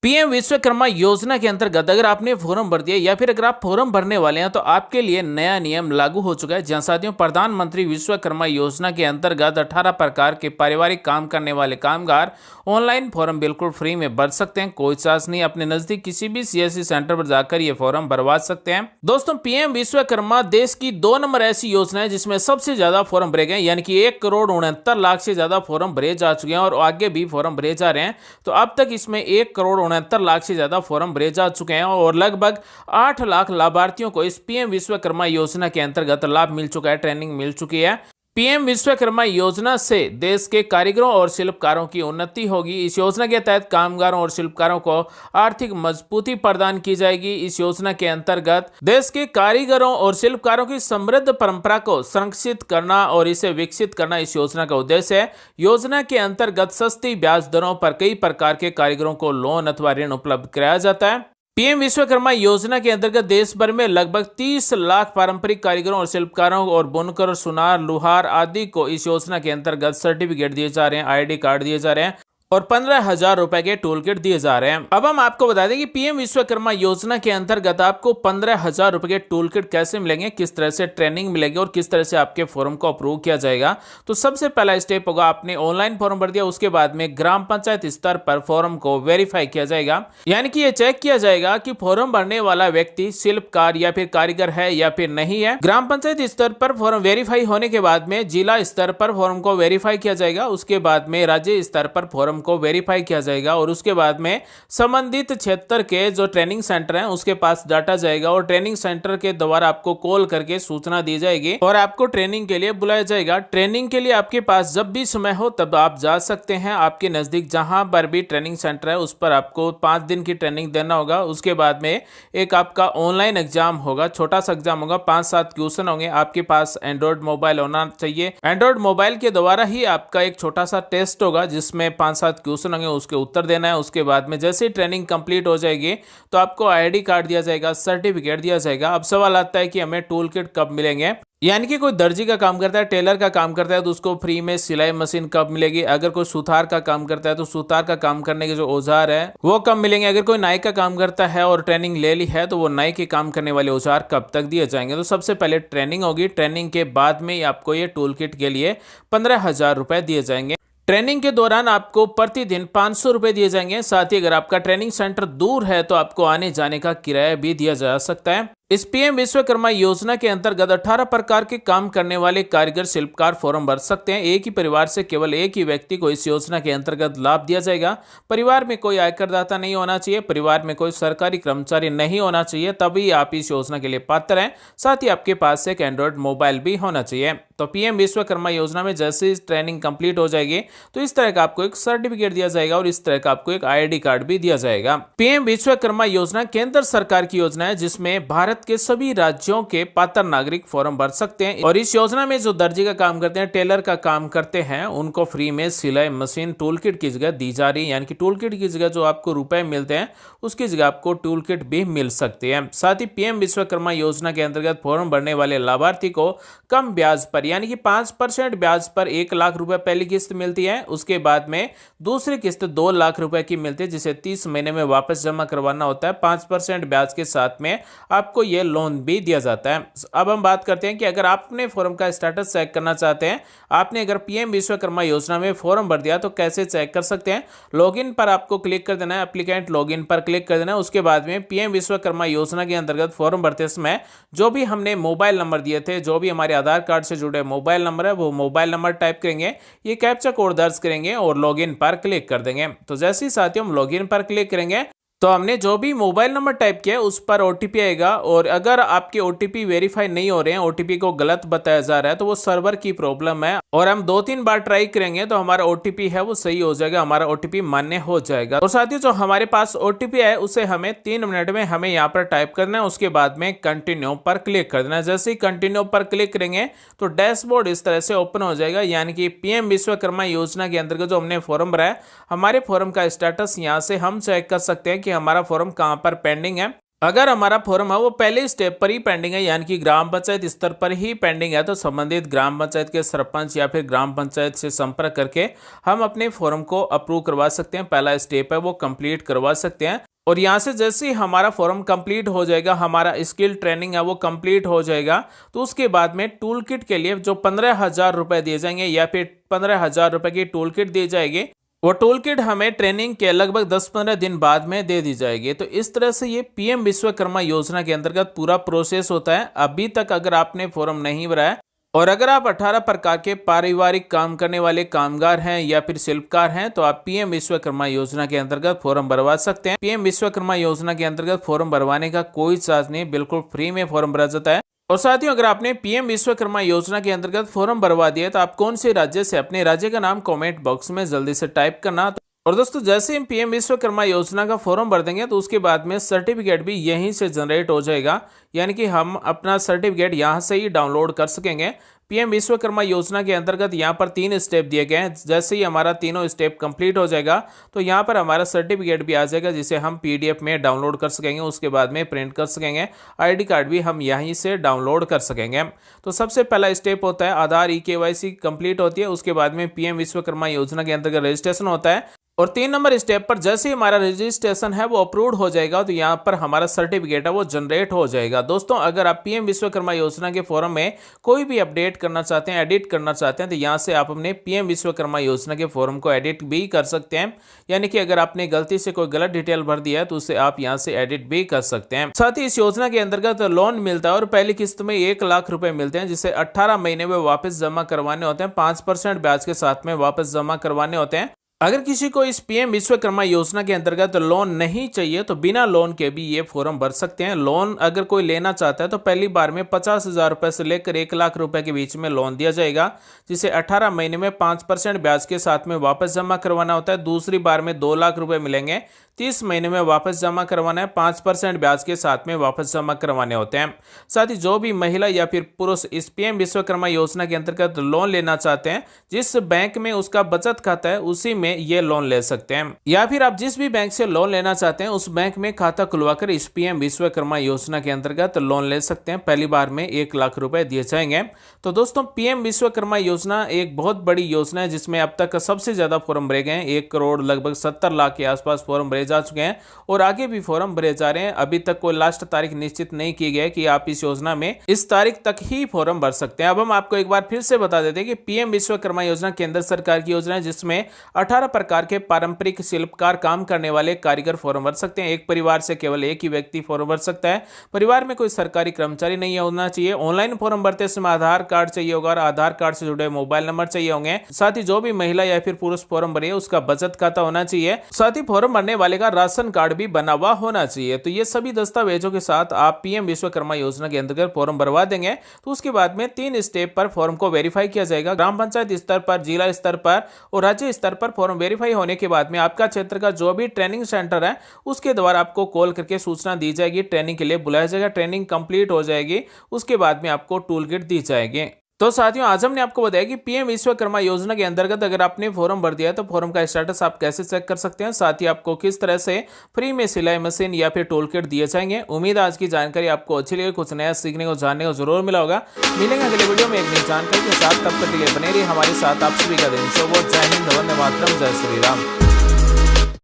PM Vishwakarma योजना के अंतर्गत अगर आपने फॉर्म भर दिया या फिर अगर आप फॉर्म भरने वाले हैं तो आपके लिए नया नियम लागू हो चुका है। जहां साथियों, प्रधानमंत्री विश्वकर्मा योजना के अंतर्गत 18 प्रकार के पारिवारिक काम करने वाले कामगार ऑनलाइन फॉर्म बिल्कुल फ्री में भर सकते हैं। कोई चार्ज नहीं। अपने नजदीक किसी भी सीएससी सेंटर पर जाकर ये फॉर्म भरवा सकते हैं। दोस्तों, पीएम विश्वकर्मा देश की 2 नंबर ऐसी योजना है जिसमें सबसे ज्यादा फॉर्म भरे गए, यानी कि 1,69,00,000 से ज्यादा फॉर्म भरे जा चुके हैं और आगे भी फॉर्म भरे जा रहे हैं। तो अब तक इसमें 1,69,00,000 से ज्यादा फॉर्म भरे जा चुके हैं और लगभग 8 लाख लाभार्थियों को इस पीएम विश्वकर्मा योजना के अंतर्गत लाभ मिल चुका है, ट्रेनिंग मिल चुकी है। पीएम विश्वकर्मा योजना से देश के कारीगरों और शिल्पकारों की उन्नति होगी। इस योजना के तहत कामगारों और शिल्पकारों को आर्थिक मजबूती प्रदान की जाएगी। इस योजना के अंतर्गत देश के कारीगरों और शिल्पकारों की समृद्ध परंपरा को संरक्षित करना और इसे विकसित करना इस योजना का उद्देश्य है। योजना के अंतर्गत सस्ती ब्याज दरों पर कई प्रकार के कारीगरों को लोन अथवा ऋण उपलब्ध कराया जाता है। पीएम विश्वकर्मा योजना के अंतर्गत देश भर में लगभग 30 लाख पारंपरिक कारीगरों और शिल्पकारों और बुनकर, सुनार, लुहार आदि को इस योजना के अंतर्गत सर्टिफिकेट दिए जा रहे हैं, आईडी कार्ड दिए जा रहे हैं और 15,000 रुपए के टूल किट दिए जा रहे हैं। अब हम आपको बता दें कि पीएम विश्वकर्मा योजना के अंतर्गत आपको 15,000 रुपए के टूल किट कैसे मिलेंगे, किस तरह से ट्रेनिंग मिलेगी और किस तरह से आपके फॉर्म को अप्रूव किया जाएगा। तो सबसे पहला स्टेप होगा, आपने ऑनलाइन फॉर्म भर दिया, उसके बाद में ग्राम पंचायत स्तर पर फॉर्म को वेरीफाई किया जाएगा। यानी कि यह चेक किया जाएगा कि फॉर्म भरने वाला व्यक्ति शिल्पकार या फिर कारीगर है या फिर नहीं है। ग्राम पंचायत स्तर पर फॉर्म वेरीफाई होने के बाद में जिला स्तर पर फॉर्म को वेरीफाई किया जाएगा। उसके बाद में राज्य स्तर पर फॉर्म को वेरीफाई किया जाएगा और उसके बाद में संबंधित क्षेत्र के जो ट्रेनिंग सेंटर हैं उसके पास डाटा जाएगा और ट्रेनिंग सेंटर के द्वारा आपको कॉल करके सूचना दी जाएगी और आपको ट्रेनिंग के लिए बुलाया जाएगा। ट्रेनिंग के लिए आपके पास जब भी समय हो तब आप जा सकते हैं। आपके नजदीक जहां पर भी ट्रेनिंग सेंटर है उस पर आपको 5 दिन की ट्रेनिंग देना होगा। उसके बाद में एक आपका ऑनलाइन एग्जाम होगा, छोटा सा एग्जाम होगा, 5-7 क्वेश्चन होंगे। आपके पास एंड्रॉइड मोबाइल होना चाहिए। एंड्रॉइड मोबाइल के द्वारा ही आपका एक छोटा सा टेस्ट होगा जिसमें 5-7 क्वेश्चन होंगे, उसके उत्तर देना है। उसके बाद में जैसे ही ट्रेनिंग कंप्लीट हो जाएगी तो आपको आईडी कार्ड दिया जाएगा, सर्टिफिकेट दिया जाएगा। अब सवाल आता है कि हमें टूल किट कब मिलेंगे। यानी कि कोई दर्जी का काम करता है, टेलर का काम करता है तो उसको फ्री में सिलाई मशीन कब मिलेगी। अगर कोई सुथार का काम करता है तो सुथार का काम करने के जो औजार है वो कब मिलेंगे। अगर कोई नाई का काम करता है और ट्रेनिंग ले ली है तो वो नाई के काम करने वाले औजार कब तक दिए जाएंगे। तो सबसे पहले ट्रेनिंग होगी, ट्रेनिंग के बाद में आपको ये टूल किट के लिए 15,000 रुपए दिए जाएंगे। ट्रेनिंग के दौरान आपको प्रतिदिन 500 रुपए दिए जाएंगे। साथ ही अगर आपका ट्रेनिंग सेंटर दूर है तो आपको आने जाने का किराया भी दिया जा सकता है। इस पीएम विश्वकर्मा योजना के अंतर्गत 18 प्रकार के काम करने वाले कारीगर शिल्पकार फॉर्म भर सकते हैं। एक ही परिवार से केवल एक ही व्यक्ति को इस योजना के अंतर्गत लाभ दिया जाएगा। परिवार में कोई आयकरदाता नहीं होना चाहिए, परिवार में कोई सरकारी कर्मचारी नहीं होना चाहिए, तभी आप इस योजना के लिए पात्र हैं। साथ ही आपके पास एक एंड्रॉइड मोबाइल भी होना चाहिए। तो पीएम विश्वकर्मा योजना में जैसे ही ट्रेनिंग कंप्लीट हो जाएगी तो इस तरह का आपको एक सर्टिफिकेट दिया जाएगा और इस तरह का आपको एक आईडी कार्ड भी दिया जाएगा। पीएम विश्वकर्मा योजना केंद्र सरकार की योजना है जिसमें भारत के सभी राज्यों के पात्र नागरिक फॉर्म भर सकते हैं। और इस योजना में जो दर्जी का काम करते हैं, टेलर का काम करते हैं, उनको फ्री में सिलाई मशीन टूल किट की जगह दी जा रही है। यानी कि टूल किट की जगह जो आपको रुपए मिलते हैं उसकी जगह आपको टूल किट भी मिल सकती है। साथ ही पीएम विश्वकर्मा योजना के अंतर्गत फॉर्म भरने वाले लाभार्थी को कम ब्याज पर यानी कि 5% ब्याज पर 1 लाख रुपए पहली किस्त मिलती है। उसके बाद में दूसरी किस्त 2 लाख रुपए की मिलती है जिसे 30 महीने में वापस जमा करवाना होता है। 5% ब्याज के साथ में आपको यह लोन भी दिया जाता है। अब हम बात करते हैं कि अगर आप अपने फॉर्म का स्टेटस चेक करना चाहते हैं, आपने अगर पीएम विश्वकर्मा योजना में फॉर्म भर दिया तो कैसे चेक कर सकते हैं। लॉगिन पर आपको क्लिक कर देना है, एप्लीकेंट लॉगिन पर क्लिक कर देना है। उसके बाद में पीएम विश्वकर्मा योजना के अंतर्गत फॉर्म भरते समय जो भी हमने मोबाइल नंबर दिए थे, जो भी हमारे आधार कार्ड से जुड़े मोबाइल नंबर है, वो मोबाइल नंबर टाइप करेंगे, ये कैप्चा कोड दर्ज करेंगे और लॉगिन पर क्लिक कर देंगे। तो जैसे ही साथियों हम लॉगिन पर क्लिक करेंगे तो हमने जो भी मोबाइल नंबर टाइप किया है उस पर ओटीपी आएगा और अगर आपके ओटीपी वेरीफाई नहीं हो रहे हैं, ओटीपी को गलत बताया जा रहा है तो वो सर्वर की प्रॉब्लम है और हम 2-3 बार ट्राई करेंगे तो हमारा ओटीपी है वो सही हो जाएगा, हमारा ओटीपी मान्य हो जाएगा। और साथियों जो हमारे पास ओटीपी है उसे हमें 3 मिनट में हमें यहाँ पर टाइप करना है। उसके बाद में कंटिन्यू पर क्लिक कर देना है। जैसे ही कंटिन्यू पर क्लिक करेंगे तो डैशबोर्ड इस तरह से ओपन हो जाएगा। यानी कि पीएम विश्वकर्मा योजना के अंतर्गत जो हमने फॉर्म भरा है, हमारे फॉर्म का स्टेटस यहाँ से हम चेक कर सकते हैं कि हमारा फॉर्म कहां पर पेंडिंग है। अगर हमारा फॉर्म है वो पहले स्टेप पर ही पेंडिंग है, यानी कि ग्राम पंचायत स्तर पर ही पेंडिंग है, तो संबंधित ग्राम पंचायत के सरपंच या फिर ग्राम पंचायत से संपर्क करके हम अपने फॉर्म को अप्रूव करवा सकते हैं। पहला स्टेप है वो कंप्लीट करवा सकते हैं। और यहाँ से जैसे ही हमारा फॉर्म कंप्लीट हो जाएगा, हमारा स्किल ट्रेनिंग है वो कंप्लीट हो जाएगा, तो उसके बाद में टूल किट के लिए जो 15,000 रुपये दिए जाएंगे या फिर 15,000 रुपये की टूल किट दी जाएगी, वो टूल किट हमें ट्रेनिंग के लगभग 10-15 दिन बाद में दे दी जाएगी। तो इस तरह से ये पीएम विश्वकर्मा योजना के अंतर्गत पूरा प्रोसेस होता है। अभी तक अगर आपने फॉर्म नहीं भरा है और अगर आप 18 प्रकार के पारिवारिक काम करने वाले कामगार हैं या फिर शिल्पकार हैं, तो आप पीएम विश्वकर्मा योजना के अंतर्गत फॉर्म भरवा सकते हैं। पीएम विश्वकर्मा योजना के अंतर्गत फॉर्म भरवाने का कोई चार्ज नहीं, बिल्कुल फ्री में फॉर्म भरा जाता है। और साथियों, अगर आपने पीएम विश्वकर्मा योजना के अंतर्गत फॉर्म भरवा दिया तो आप कौन से राज्य से, अपने राज्य का नाम कमेंट बॉक्स में जल्दी से टाइप करना। और दोस्तों, जैसे हम पीएम विश्वकर्मा योजना का फॉर्म भर देंगे तो उसके बाद में सर्टिफिकेट भी यहीं से जनरेट हो जाएगा, यानी कि हम अपना सर्टिफिकेट यहाँ से ही डाउनलोड कर सकेंगे। पीएम विश्वकर्मा योजना के अंतर्गत यहाँ पर 3 स्टेप दिए गए हैं। जैसे ही हमारा तीनों स्टेप कंप्लीट हो जाएगा तो यहाँ पर हमारा सर्टिफिकेट भी आ जाएगा, जिसे हम पीडीएफ में डाउनलोड कर सकेंगे, उसके बाद में प्रिंट कर सकेंगे। आईडी कार्ड भी हम यहीं से डाउनलोड कर सकेंगे। तो सबसे पहला स्टेप होता है आधार ई-केवाईसी कंप्लीट होती है, उसके बाद में पीएम विश्वकर्मा योजना के अंतर्गत रजिस्ट्रेशन होता है। और 3 नंबर स्टेप पर जैसे ही हमारा रजिस्ट्रेशन है वो अप्रूव्ड हो जाएगा, तो यहाँ पर हमारा सर्टिफिकेट है वो जनरेट हो जाएगा। दोस्तों, अगर आप पीएम विश्वकर्मा योजना के फॉर्म में कोई भी अपडेट करना चाहते हैं, एडिट करना चाहते हैं, तो यहाँ से आप अपने पीएम विश्वकर्मा योजना के फॉर्म को एडिट भी कर सकते हैं। यानी कि अगर आपने गलती से कोई गलत डिटेल भर दिया है तो उसे आप यहाँ से एडिट भी कर सकते हैं। साथ ही इस योजना के अंतर्गत लोन मिलता है और पहली किस्त में 1 लाख रुपए मिलते हैं, जिसे 18 महीने में वापस जमा करवाने होते हैं। 5% ब्याज के साथ में वापस जमा करवाने होते हैं। अगर किसी को इस पीएम विश्वकर्मा योजना के अंतर्गत लोन नहीं चाहिए तो बिना लोन के भी ये फॉर्म भर सकते हैं। लोन अगर कोई लेना चाहता है तो पहली बार में 50,000 रुपए से लेकर 1 लाख रुपए के बीच में लोन दिया जाएगा, जिसे 18 महीने में 5% ब्याज के साथ में वापस जमा करवाना होता है। दूसरी बार में 2 लाख रुपए मिलेंगे, 30 महीने में वापस जमा करवाना है, 5% ब्याज के साथ में वापस जमा करवाने होते हैं। साथ ही जो भी महिला या फिर पुरुष इस पीएम विश्वकर्मा योजना के अंतर्गत लोन लेना चाहते हैं, जिस बैंक में उसका बचत खाता है उसी में ये लोन ले सकते हैं, या फिर आप जिस भी बैंक से लोन लेना चाहते हैं उस बैंक में खाता खुलवाकर इस पीएम विश्वकर्मा योजना के अंतर्गत लोन ले सकते हैं। पहली बार में 1 लाख रुपए दिए जाएंगे। तो दोस्तों, पीएम विश्वकर्मा योजना एक बहुत बड़ी योजना है जिसमें अब तक सबसे ज्यादा फॉर्म भरे गए हैं। 1 करोड़ लगभग 70 लाख के आसपास फॉर्म भरे जा चुके हैं और आगे भी फॉर्म भरे जा रहे हैं। अभी तक कोई लास्ट तारीख निश्चित नहीं की गई कि आप इस योजना में इस तारीख तक ही फॉर्म भर सकते हैं। अब हम आपको एक बार फिर से बता देते हैं कि पीएम विश्वकर्मा योजना केंद्र सरकार की योजना है, जिसमें 18 प्रकार के पारंपरिक शिल्पकार काम करने वाले कारीगर फॉर्म भर सकते हैं। एक परिवार से केवल एक ही व्यक्ति फॉर्म भर सकता है। परिवार में कोई सरकारी कर्मचारी नहीं होना चाहिए। ऑनलाइन फॉर्म भरते समय आधार कार्ड चाहिए होगा और आधार कार्ड से जुड़े मोबाइल नंबर चाहिए होंगे। साथ ही जो भी महिला या फिर पुरुष फॉर्म भरे उसका बचत खाता होना चाहिए। साथ ही फॉर्म भरने वाले का राशन कार्ड भी बना हुआ होना चाहिए। तो ये सभी दस्तावेजों के साथ आप पीएम विश्वकर्मा योजना के अंतर्गत फॉर्म भरवा देंगे तो उसके बाद में 3 स्टेप पर फॉर्म को वेरीफाई किया जाएगा। ग्राम पंचायत स्तर पर, जिला स्तर पर और राज्य स्तर पर फॉर्म वेरीफाई होने के बाद में आपका क्षेत्र का जो भी ट्रेनिंग सेंटर है उसके द्वारा आपको कॉल करके सूचना दी जाएगी, ट्रेनिंग के लिए बुलाया जाएगा। ट्रेनिंग कंप्लीट हो जाएगी, उसके बाद में आपको टूल किट दी जाएगी। तो साथियों, आज हमने आपको बताया कि पीएम विश्वकर्मा योजना के अंतर्गत अगर आपने फॉर्म भर दिया है तो फॉर्म का स्टेटस आप कैसे चेक कर सकते हैं। साथ ही आपको किस तरह से फ्री में सिलाई मशीन या फिर टूल किट दिए जाएंगे। उम्मीद है आज की जानकारी आपको अच्छी लगी, कुछ नया सीखने को, जानने को जरूर मिला होगा। मिलेंगे अगले वीडियो में एक नई जानकारी के साथ, तब तक के लिए बने रहिए हमारे साथ। आप सभी का दिन शुभ हो। जय हिंद, वंदे मातरम, जय श्री राम।